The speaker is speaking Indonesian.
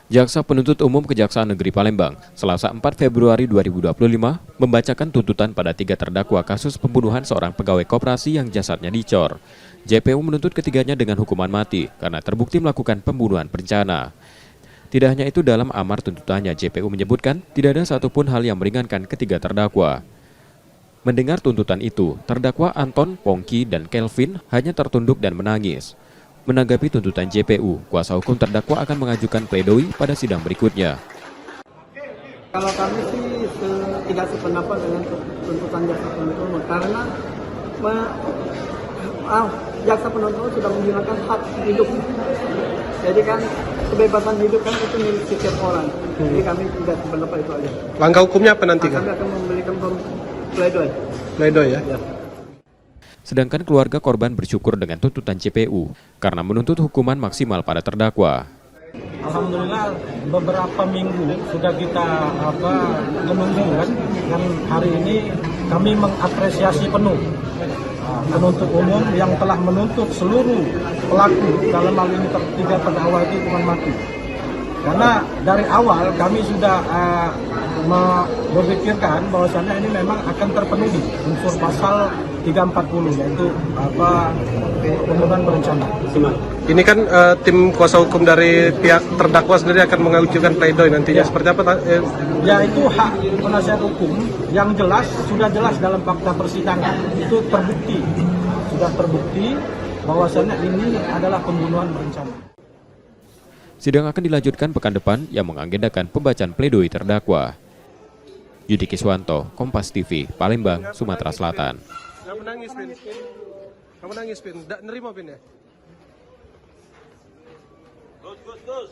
Jaksa Penuntut Umum Kejaksaan Negeri Palembang, Selasa 4 Februari 2025, membacakan tuntutan pada 3 terdakwa kasus pembunuhan seorang pegawai koperasi yang jasadnya dicor. JPU menuntut ketiganya dengan hukuman mati karena terbukti melakukan pembunuhan berencana. Tidak hanya itu, dalam amar tuntutannya, JPU menyebutkan tidak ada satupun hal yang meringankan ketiga terdakwa. Mendengar tuntutan itu, terdakwa Anton, Pongki, dan Kelvin hanya tertunduk dan menangis. Menanggapi tuntutan JPU, kuasa hukum terdakwa akan mengajukan pledoi pada sidang berikutnya. Kalau kami sih tidak sependapat dengan tuntutan jaksa penuntut umum karena jaksa penuntut umum sudah menggunakan hak hidup. Jadi kan kebebasan hidup kan itu milik setiap orang. Jadi kami tidak sependapat itu aja. Langkah hukumnya apa nanti? Kami akan memberikan pledoi. Pledoi ya? Ya. Sedangkan keluarga korban bersyukur dengan tuntutan JPU karena menuntut hukuman maksimal pada terdakwa. Alhamdulillah beberapa minggu sudah kita menunggu kan, dan hari ini kami mengapresiasi penuh penuntut umum yang telah menuntut seluruh pelaku dalam hal ini tiga terdakwa itu hukuman mati. Karena dari awal kami sudah berpikirkan bahwasannya ini memang akan terpenuhi unsur pasal 340 yaitu pembunuhan berencana. Ini kan tim kuasa hukum dari pihak terdakwa sendiri akan mengajukan pledoi nantinya. Ya. Seperti apa? Ya, itu hak penasihat hukum yang sudah jelas dalam fakta persidangan. Itu sudah terbukti bahwasannya ini adalah pembunuhan berencana. Sidang akan dilanjutkan pekan depan yang mengagendakan pembacaan pledoi terdakwa. Yudi Kiswanto, Kompas TV, Palembang, Sumatera Selatan. Kamu nangis, Pin. Kamu nangis, Pin. Nggak nerima, Pin ya? Gus.